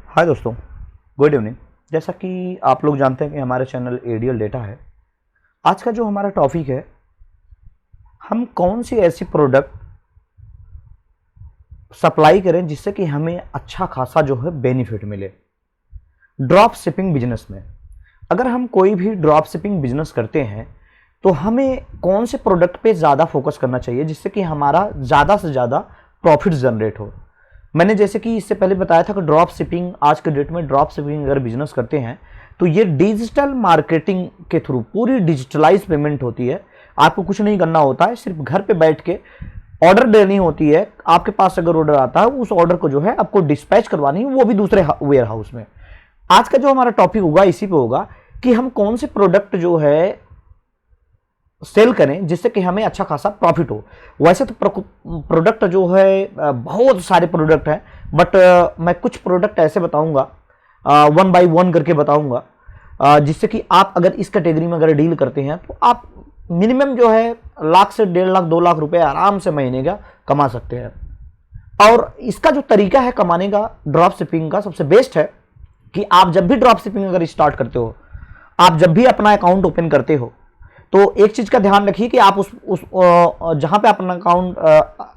हाय दोस्तों, good evening. जैसा कि आप लोग जानते हैं कि हमारे चैनल एडीएल डेटा है। आज का जो हमारा टॉपिक है, हम कौन सी ऐसी प्रोडक्ट सप्लाई करें जिससे कि हमें अच्छा खासा जो है बेनिफिट मिले ड्रॉप शिपिंग बिजनेस में। अगर हम कोई भी ड्रॉप शिपिंग बिजनेस करते हैं तो हमें कौन से प्रोडक्ट पे ज़्यादा फोकस करना चाहिए जिससे कि हमारा ज़्यादा से ज़्यादा प्रॉफिट जनरेट हो। मैंने जैसे कि इससे पहले बताया था कि ड्रॉप शिपिंग, आज के डेट में ड्रॉप शिपिंग अगर बिजनेस करते हैं तो ये डिजिटल मार्केटिंग के थ्रू पूरी डिजिटलाइज पेमेंट होती है। आपको कुछ नहीं करना होता है, सिर्फ घर पे बैठ के ऑर्डर देनी होती है। आपके पास अगर ऑर्डर आता है, उस ऑर्डर को जो है आपको डिस्पैच करवानी है, वो भी दूसरे वेयर हाउस में। आज का जो हमारा टॉपिक होगा इसी पे होगा कि हम कौन से प्रोडक्ट जो है सेल करें जिससे कि हमें अच्छा खासा प्रॉफिट हो। वैसे तो प्रोडक्ट जो है बहुत सारे प्रोडक्ट हैं, बट मैं कुछ प्रोडक्ट ऐसे बताऊंगा, वन बाय वन करके बताऊंगा, जिससे कि आप अगर इस कैटेगरी में अगर डील करते हैं तो आप मिनिमम जो है लाख से 1.5 लाख 2 लाख रुपए आराम से महीने का कमा सकते हैं। और इसका जो तरीका है कमाने का ड्रॉप शिपिंग का, सबसे बेस्ट है कि आप जब भी ड्रॉप शिपिंग अगर स्टार्ट करते हो, आप जब भी अपना अकाउंट ओपन करते हो, तो एक चीज का ध्यान रखिए कि आप उस जहां पे अपना अकाउंट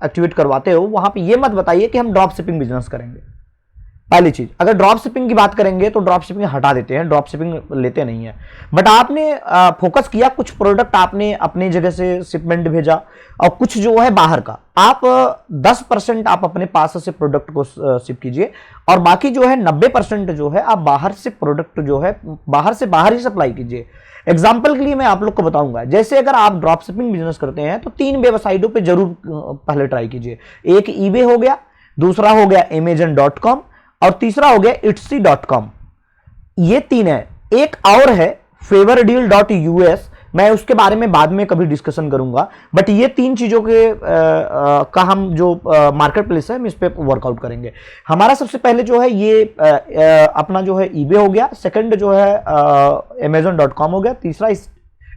एक्टिवेट करवाते हो वहां पे ये मत बताइए कि हम ड्रॉप शिपिंग बिजनेस करेंगे। पहली चीज, अगर ड्रॉप शिपिंग की बात करेंगे तो ड्रॉप शिपिंग हटा देते हैं, ड्रॉप शिपिंग लेते नहीं है। बट आपने फोकस किया, कुछ प्रोडक्ट आपने अपने जगह से शिपमेंट भेजा और कुछ जो है बाहर का, आप 10% आप अपने पास से प्रोडक्ट को शिप कीजिए और बाकी जो है 90% जो है आप बाहर से प्रोडक्ट जो है बाहर ही सप्लाई कीजिए। एग्जाम्पल के लिए मैं आप लोग को बताऊंगा, जैसे अगर आप ड्रॉप शिपिंग बिजनेस करते हैं तो 3 वेबसाइटों पे जरूर पहले ट्राई कीजिए। एक ईबे हो गया, दूसरा हो गया amazon.com और तीसरा हो गया etsy.com। ये 3 है। एक और है favordeal.us, मैं उसके बारे में बाद में कभी डिस्कशन करूंगा। बट ये 3 चीजों के का हम जो मार्केट प्लेस है हम इस पे वर्कआउट करेंगे। हमारा सबसे पहले जो है ये अपना जो है ईबे हो गया, सेकंड जो है amazon.com हो गया, तीसरा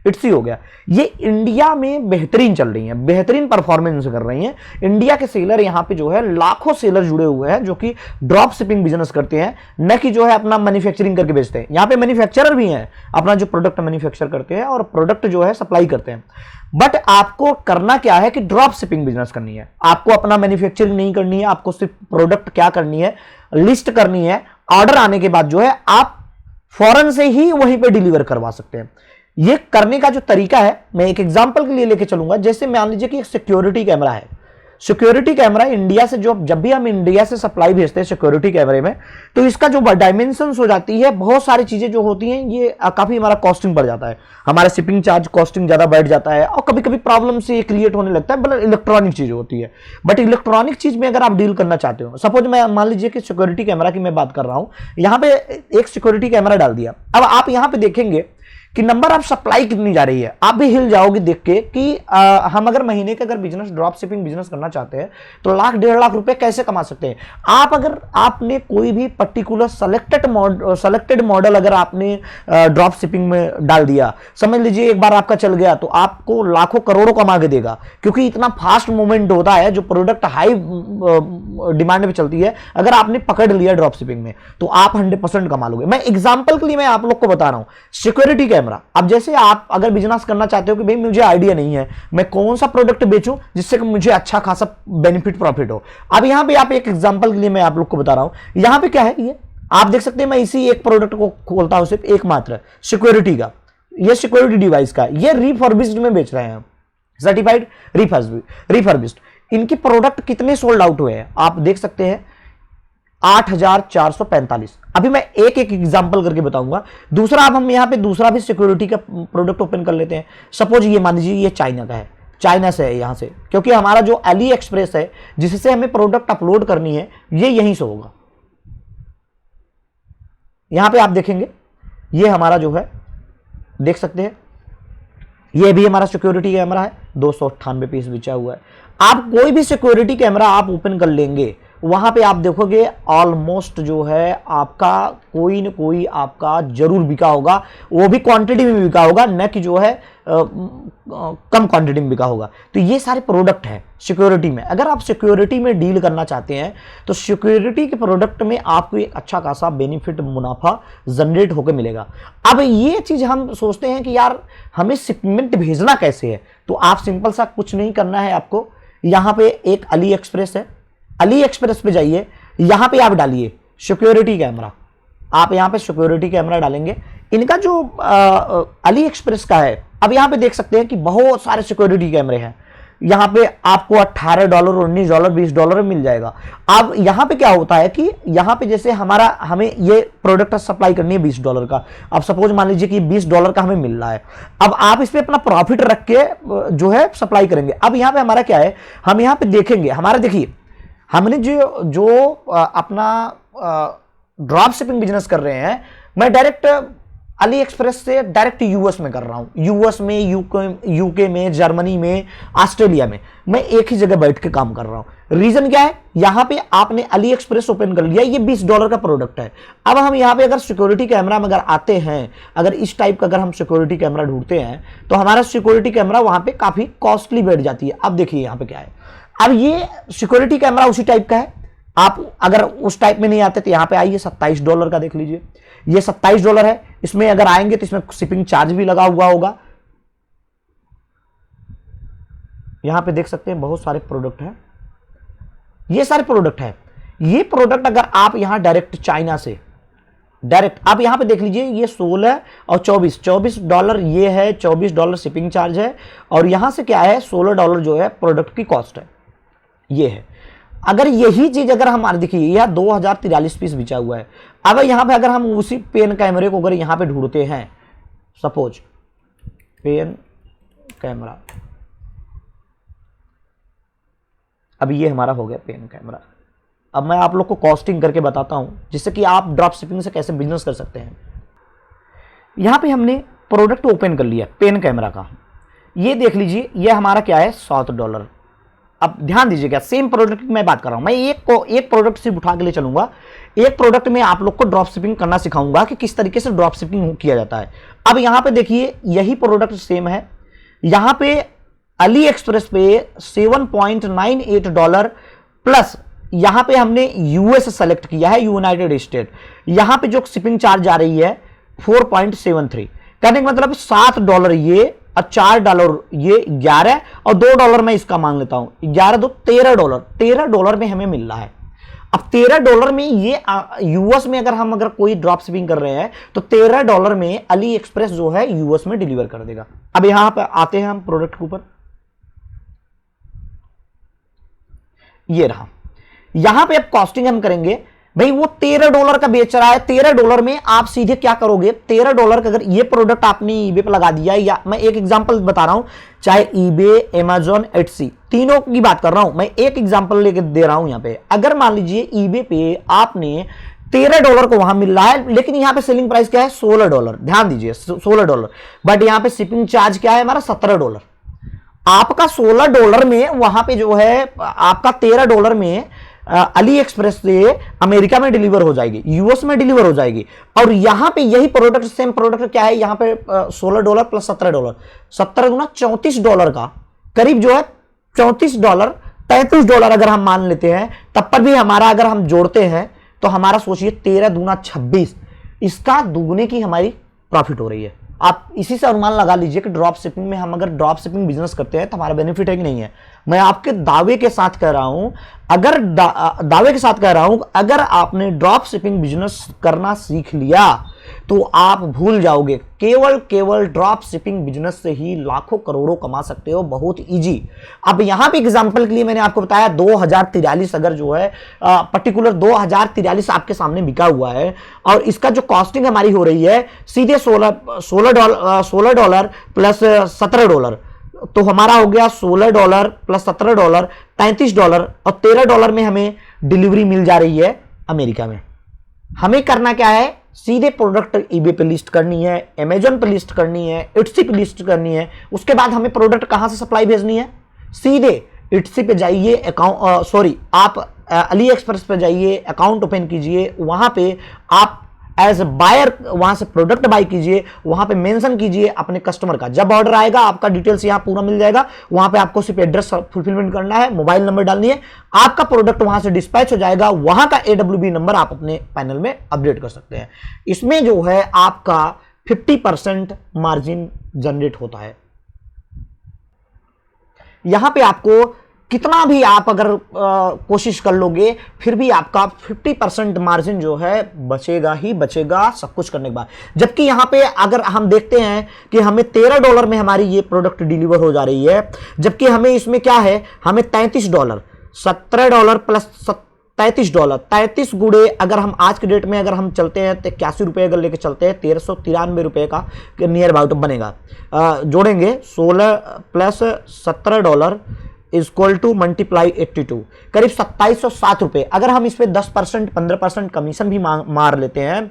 इट्सी हो गया। ये इंडिया में बेहतरीन चल रही हैं, बेहतरीन परफॉर्मेंस कर रही हैं। इंडिया के सेलर यहाँ पे जो है लाखों सेलर जुड़े हुए हैं जो कि ड्रॉप शिपिंग बिजनेस करते हैं, न कि जो है अपना मैन्युफैक्चरिंग करके बेचते हैं। यहाँ पे मैन्युफैक्चरर भी हैं, अपना जो प्रोडक्ट मैन्युफैक्चर करते हैं और प्रोडक्ट जो है सप्लाई करते हैं। बट आपको करना क्या है कि ड्रॉप शिपिंग बिजनेस करनी है। आपको अपना मैन्युफैक्चरिंग नहीं करनी है, आपको सिर्फ प्रोडक्ट क्या करनी है, लिस्ट करनी है। ऑर्डर आने के बाद जो है आप फौरन से ही वहीं पे डिलीवर करवा सकते हैं। ये करने का जो तरीका है मैं एक एग्जांपल के लिए लेके चलूंगा। जैसे मान लीजिए कि एक सिक्योरिटी कैमरा है। सिक्योरिटी कैमरा इंडिया से जब भी हम इंडिया से सप्लाई भेजते हैं सिक्योरिटी कैमरे में, तो इसका जो डायमेंशंस हो जाती है, बहुत सारी चीजें जो होती हैं, ये काफी हमारा कॉस्टिंग बढ़ जाता है, हमारा शिपिंग चार्ज कॉस्टिंग ज्यादा बढ़ जाता है और कभी कभी प्रॉब्लम से क्रिएट होने लगता है। मतलब इलेक्ट्रॉनिक चीज होती है। बट इलेक्ट्रॉनिक चीज में अगर आप डील करना चाहते हो, सपोज मैं मान लीजिए कि सिक्योरिटी कैमरा की मैं बात कर रहा हूं, यहां पे एक सिक्योरिटी कैमरा डाल दिया। अब आप यहां पे देखेंगे कि नंबर ऑफ सप्लाई कितनी जा रही है, आप भी हिल जाओगे देख के कि हम अगर महीने का अगर बिजनेस ड्रॉप शिपिंग बिजनेस करना चाहते हैं तो लाख 1.5 लाख रुपए कैसे कमा सकते हैं। आप अगर आपने कोई भी पर्टिकुलर सेलेक्टेड मॉडल अगर आपने ड्रॉप शिपिंग में डाल दिया, समझ लीजिए एक बार आपका चल गया तो आपको लाखों करोड़ों कमा के देगा, क्योंकि इतना फास्ट मूवमेंट होता है। जो प्रोडक्ट हाई डिमांड में चलती है, अगर आपने पकड़ लिया ड्रॉप शिपिंग में तो आप 100% कमा लोगे। मैं एग्जाम्पल के लिए मैं आप लोग को बता रहा हूं सिक्योरिटी कैमरा। अब जैसे आप अगर बिजनेस करना चाहते हो कि भाई मुझे आइडिया नहीं है मैं कौन सा प्रोडक्ट बेचूं जिससे कि मुझे अच्छा खासा बेनिफिट प्रॉफिट हो। अब यहां पे आप एक एग्जांपल के लिए मैं आप लोग को बता रहा हूं, यहां पे क्या है, ये आप देख सकते हैं, मैं इसी एक प्रोडक्ट को खोलता हूं, सिर्फ एक मात्र सिक्योरिटी का, ये सिक्योरिटी डिवाइस का, ये रिफर्बिश्ड में बेच रहे हैं, सर्टिफाइड रिफर्बिश्ड। इनकी प्रोडक्ट कितने सोल्ड आउट हुए हैं आप देख सकते हैं, 8,445। अभी मैं एक एक एग्जांपल करके बताऊंगा। दूसरा, अब हम यहां पे दूसरा भी सिक्योरिटी का प्रोडक्ट ओपन कर लेते हैं। सपोज ये मान लीजिए ये चाइना का है, चाइना से है यहां से, क्योंकि हमारा जो अली एक्सप्रेस है जिससे हमें प्रोडक्ट अपलोड करनी है ये यहीं से होगा। यहां पे आप देखेंगे ये हमारा जो है देख सकते हैं, ये भी हमारा सिक्योरिटी कैमरा है, 298 पीस बिचा हुआ है। आप कोई भी सिक्योरिटी कैमरा आप ओपन कर लेंगे वहां पे आप देखोगे ऑलमोस्ट जो है आपका कोई न कोई आपका जरूर बिका होगा, वो भी क्वांटिटी में बिका होगा, न कि जो है कम क्वांटिटी में बिका होगा। तो ये सारे प्रोडक्ट है सिक्योरिटी में। अगर आप सिक्योरिटी में डील करना चाहते हैं तो सिक्योरिटी के प्रोडक्ट में आपको एक अच्छा खासा बेनिफिट, मुनाफा जनरेट होकर मिलेगा। अब ये चीज हम सोचते हैं कि यार हमें शिपमेंट भेजना कैसे है, तो आप सिंपल सा कुछ नहीं करना है आपको। यहां पे एक अली एक्सप्रेस है, अली एक्सप्रेस पे जाइए, यहां पे आप डालिए सिक्योरिटी कैमरा। आप यहां पे सिक्योरिटी कैमरा डालेंगे, इनका जो अली एक्सप्रेस का है, अब यहां पे देख सकते हैं कि बहुत सारे सिक्योरिटी कैमरे हैं। यहां पे आपको $18, $19, $20 मिल जाएगा। अब यहां पे क्या होता है कि यहां पे जैसे हमें ये प्रोडक्ट सप्लाई करनी है $20 का। अब सपोज मान लीजिए कि $20 का हमें मिल रहा है, अब आप इस पे अपना प्रॉफिट रख के जो है सप्लाई करेंगे। अब यहां पे हमारा क्या है, हम यहां पे देखेंगे, हमारा देखिए हमने जो अपना ड्रॉप शिपिंग बिजनेस कर रहे हैं, मैं डायरेक्ट अली एक्सप्रेस से डायरेक्ट यूएस में कर रहा हूं। यूएस में, यूके में, जर्मनी में, ऑस्ट्रेलिया में, मैं एक ही जगह बैठ के काम कर रहा हूं। रीजन क्या है, यहां पे आपने अली एक्सप्रेस ओपन कर लिया, ये $20 का प्रोडक्ट है। अब हम यहां पे अगर सिक्योरिटी कैमरा में अगर आते हैं, अगर इस टाइप का अगर हम सिक्योरिटी कैमरा ढूंढते हैं, तो हमारा सिक्योरिटी कैमरा वहां पे काफी कॉस्टली बैठ जाती है। अब देखिए यहां पे क्या है, अब ये सिक्योरिटी कैमरा उसी टाइप का है। आप अगर उस टाइप में नहीं आते तो यहां पे आइए, $27 का देख लीजिए, ये $27 है। इसमें अगर आएंगे तो इसमें शिपिंग चार्ज भी लगा हुआ होगा। यहां पे देख सकते हैं बहुत सारे प्रोडक्ट हैं, ये सारे प्रोडक्ट हैं। ये प्रोडक्ट अगर आप यहां डायरेक्ट चाइना से डायरेक्ट आप यहां पे देख लीजिए, ये 16 और $24 ये है, $24 शिपिंग चार्ज है, और यहां से क्या है $16 जो है प्रोडक्ट की कॉस्ट है, ये है। अगर यही चीज अगर हमारे देखिए यह 2043 पीस बिचा हुआ है। अब यहां पे अगर हम उसी पेन कैमरे को अगर यहां पे ढूंढते हैं, सपोज पेन कैमरा, अब ये हमारा हो गया पेन कैमरा। अब मैं आप लोग को कॉस्टिंग करके बताता हूं, जिससे कि आप ड्रॉप शिपिंग से कैसे बिजनेस कर सकते हैं। यहां पे हमने प्रोडक्ट ओपन कर लिया पेन कैमरा का, ये देख लीजिए, ये हमारा क्या है $7। अब ध्यान दीजिएगा, सेम प्रोडक्ट की मैं बात कर रहा हूं, मैं एक प्रोडक्ट सिर्फ उठा के ले चलूंगा। एक प्रोडक्ट में आप लोग को ड्रॉप शिपिंग करना सिखाऊंगा कि किस तरीके से ड्रॉप शिपिंग किया जाता है। अब यहां पे देखिए यही प्रोडक्ट सेम है, यहां पे अली एक्सप्रेस पे $7.98 प्लस यहां पे हमने यूएस सेलेक्ट किया है, यूनाइटेड स्टेट। यहां पे जो शिपिंग चार्ज आ रही है 4.73, कहने का मतलब $7 ये और $4 ये 11 और $2 मैं इसका मान लेता हूं, 11 2 $13। $13 में हमें मिल रहा है। अब $13 में ये यूएस में अगर कोई ड्रॉप शिपिंग कर रहे हैं तो $13 में अली एक्सप्रेस जो है यूएस में डिलीवर कर देगा। अब यहां पर आते हैं हम प्रोडक्ट के ऊपर, ये रहा, यहां पे अब कॉस्टिंग हम करेंगे। भाई वो $13 का बेच रहा है, $13 में आप सीधे क्या करोगे, $13 का अगर ये प्रोडक्ट आपने ईबे पे लगा दिया, या मैं एक एग्जांपल बता रहा हूं, चाहे ईबे, अमेज़न, एटसी, तीनों की बात कर रहा हूं, मैं एक एग्जांपल लेके दे रहा हूं यहां पे। अगर मान लीजिए ईबे पे आपने $13 को वहां मिल रहा है, लेकिन यहां पे सेलिंग प्राइस क्या है $16, ध्यान दीजिए $16, बट यहां पे शिपिंग चार्ज क्या है हमारा $17। आपका $16 में वहां पे जो है आपका $13 में अली एक्सप्रेस से अमेरिका में डिलीवर हो जाएगी, यूएस में डिलीवर हो जाएगी। और यहां पे यही प्रोडक्ट, सेम प्रोडक्ट क्या है, यहां पे $16 प्लस $17, 17 गुना $34 का करीब जो है $34, $35 अगर हम मान लेते हैं, तब पर भी हमारा अगर हम जोड़ते हैं तो हमारा सोचिए 13 दूना 26, इसका दुगने की हमारी प्रॉफिट हो रही है। आप इसी से अनुमान लगा लीजिए कि ड्रॉप शिपिंग में हम अगर ड्रॉप शिपिंग बिजनेस करते हैं तो हमारा बेनिफिट है कि नहीं है। मैं आपके दावे के साथ कह रहा हूं, अगर दावे के साथ कह रहा हूं, अगर आपने ड्रॉप शिपिंग बिजनेस करना सीख लिया तो आप भूल जाओगे, केवल ड्रॉप शिपिंग बिजनेस से ही लाखों करोड़ों कमा सकते हो, बहुत इजी। अब यहां पे एग्जांपल के लिए मैंने आपको बताया 2043, अगर जो है पर्टिकुलर 2043 आपके सामने बिका हुआ है, और इसका जो कॉस्टिंग हमारी हो रही है सीधे $16 प्लस $17, तो हमारा हो गया $16 प्लस $17 $35, और $13 में हमें डिलीवरी मिल जा रही है अमेरिका में। हमें करना क्या है, सीधे प्रोडक्ट ईबे पे लिस्ट करनी है, अमेज़न पे लिस्ट करनी है, इट्सी पे लिस्ट करनी है। उसके बाद हमें प्रोडक्ट कहां से सप्लाई भेजनी है, सीधे इट्सी पे जाइए, आप अली एक्सप्रेस पे जाइए, अकाउंट ओपन कीजिए, वहां पे आप एज ए बायर वहां से प्रोडक्ट बाय कीजिए, वहां पे मेंशन कीजिए अपने कस्टमर का। जब ऑर्डर आएगा आपका डिटेल्स यहां पूरा मिल जाएगा, वहां पे आपको सिर्फ एड्रेस फुलफिलमेंट करना है, मोबाइल नंबर डालनी है, आपका प्रोडक्ट वहां से डिस्पैच हो जाएगा। वहां का AWB नंबर आप अपने पैनल में अपडेट कर सकते हैं। इसमें जो है आपका 50% मार्जिन जनरेट होता है। यहां पे आपको कितना भी आप अगर कोशिश कर लोगे फिर भी आपका 50% मार्जिन जो है बचेगा ही बचेगा सब कुछ करने के बाद। जबकि यहां पे अगर हम देखते हैं कि हमें $13 में हमारी ये प्रोडक्ट डिलीवर हो जा रही है, जबकि हमें इसमें क्या है, हमें $33, $17 प्लस $33, 33 गुड़े अगर हम आज के डेट में अगर हम चलते हैं तो 81 रुपये अगर लेके चलते हैं, 1393 रुपये का नियर अबाउट बनेगा। जोड़ेंगे 16 प्लस $17 इक्वल टू मल्टीप्लाई 82, करीब 2707 रुपये। अगर हम इस पर 10% 15% कमीशन भी मार लेते हैं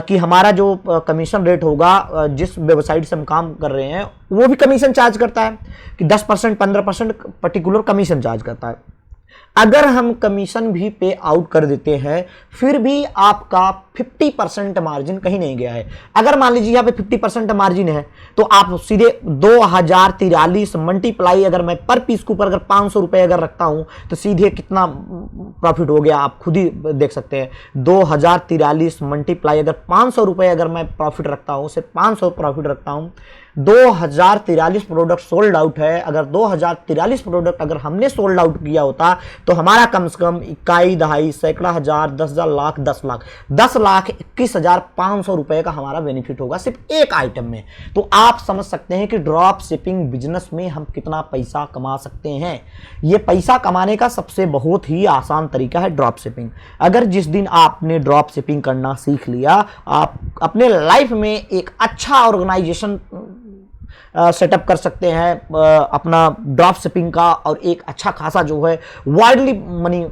कि हमारा जो कमीशन रेट होगा जिस वेबसाइट से हम काम कर रहे हैं वो भी कमीशन चार्ज करता है कि 10% 15% पर्टिकुलर कमीशन चार्ज करता है। अगर हम कमीशन भी पे आउट कर देते हैं फिर भी आपका 50% मार्जिन कहीं नहीं गया है। अगर मान लीजिए यहाँ पे 50% मार्जिन है तो आप सीधे 2043 मल्टीप्लाई, अगर मैं पर पीस के ऊपर अगर 500 रुपये अगर रखता हूं तो सीधे कितना प्रॉफिट हो गया आप खुद ही देख सकते हैं। 2043 मल्टीप्लाई अगर 500 रुपये अगर मैं प्रॉफिट रखता हूं, सिर्फ 500 प्रॉफिट रखता हूं, 2043 प्रोडक्ट सोल्ड आउट है। अगर 2043 प्रोडक्ट अगर हमने सोल्ड आउट किया होता तो हमारा कम से कम इकाई दहाई सैकड़ा हजार 10,000 लाख 10,21,500 रुपए का हमारा बेनिफिट होगा सिर्फ एक आइटम में। तो आप समझ सकते हैं कि ड्रॉप शिपिंग बिजनेस में हम कितना पैसा कमा सकते हैं। यह पैसा कमाने का सबसे बहुत ही आसान तरीका है ड्रॉप शिपिंग। अगर जिस दिन आपने ड्रॉप शिपिंग करना सीख लिया, आप अपने लाइफ में एक अच्छा ऑर्गेनाइजेशन सेटअप कर सकते हैं अपना ड्रॉप शिपिंग का, और एक अच्छा खासा जो है वाइडली मनी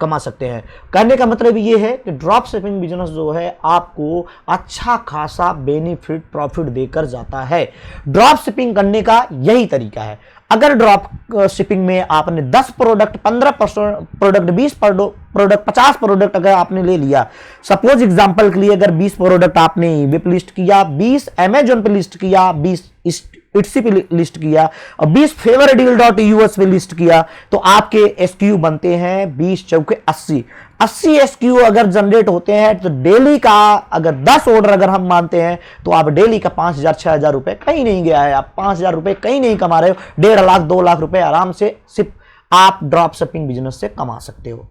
कमा सकते हैं। कहने का मतलब ये है कि ड्रॉप शिपिंग बिजनेस जो है आपको अच्छा खासा बेनिफिट प्रॉफिट देकर जाता है। ड्रॉप शिपिंग करने का यही तरीका है। अगर ड्रॉप शिपिंग में आपने 10 प्रोडक्ट 15 प्रोडक्ट 20 प्रोडक्ट 50 प्रोडक्ट अगर आपने ले लिया, सपोज एग्जांपल के लिए अगर 20 प्रोडक्ट आपने ईबे पे लिस्ट किया, 20 अमेजोन पे लिस्ट किया, 20 इट्सी पे लिस्ट किया और 20 favordeal.us पे लिस्ट किया, तो आपके एसक्यू बनते हैं 20 चौके 80 एसक्यू अगर जनरेट होते हैं तो डेली का अगर 10 ऑर्डर अगर हम मानते हैं तो आप डेली का 5,000 6,000 रुपए कहीं नहीं गया है। आप 5,000 रुपए कहीं नहीं कमा रहे हो, 1.5 लाख 2 लाख रुपए आराम से सिर्फ आप ड्रॉप शिपिंग बिजनेस से कमा सकते हो।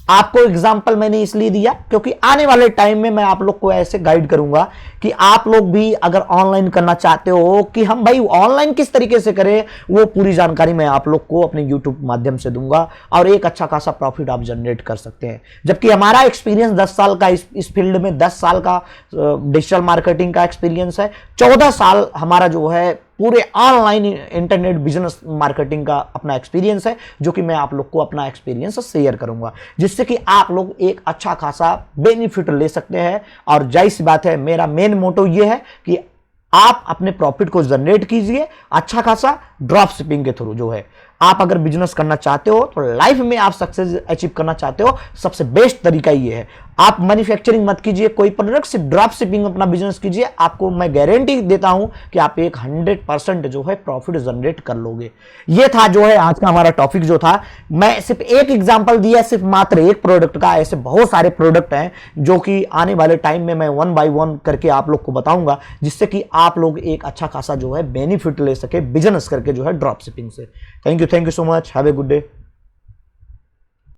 आपको एग्जाम्पल मैंने इसलिए दिया क्योंकि आने वाले टाइम में मैं आप लोग को ऐसे गाइड करूंगा कि आप लोग भी अगर ऑनलाइन करना चाहते हो कि हम भाई ऑनलाइन किस तरीके से करें, वो पूरी जानकारी मैं आप लोग को अपने YouTube माध्यम से दूंगा और एक अच्छा खासा प्रॉफिट आप जनरेट कर सकते हैं। जबकि हमारा एक्सपीरियंस 10 साल का इस फील्ड में 10 साल का डिजिटल मार्केटिंग का एक्सपीरियंस है, 14 साल हमारा जो है पूरे ऑनलाइन इंटरनेट बिजनेस मार्केटिंग का अपना एक्सपीरियंस है, जो कि मैं आप लोग को अपना एक्सपीरियंस शेयर करूंगा, जिससे कि आप लोग एक अच्छा खासा बेनिफिट ले सकते हैं। और जाहिर सी बात है मेरा मेन मोटो ये है कि आप अपने प्रॉफिट को जनरेट कीजिए अच्छा खासा ड्रॉप शिपिंग के थ्रू। जो है आप अगर बिजनेस करना चाहते हो तो लाइफ में आप सक्सेस अचीव करना चाहते हो, सबसे बेस्ट तरीका ये है। आप मैन्युफैक्चरिंग मत कीजिए कोई प्रोडक्ट, सिर्फ ड्रॉप शिपिंग अपना बिजनेस कीजिए। आपको मैं गारंटी देता हूं कि आप एक 100% जो है प्रॉफिट जनरेट कर लोगे। ये था जो है आज का हमारा टॉपिक जो था। मैं सिर्फ एक एग्जांपल दिया, सिर्फ मात्र एक प्रोडक्ट का। ऐसे बहुत सारे प्रोडक्ट हैं जो कि आने वाले टाइम में मैं 1 बाय 1 करके आप लोग को बताऊंगा, जिससे कि आप लोग एक अच्छा खासा जो है बेनिफिट ले सके बिजनेस करके जो है ड्रॉप शिपिंग से। Thank you so much, have a good day.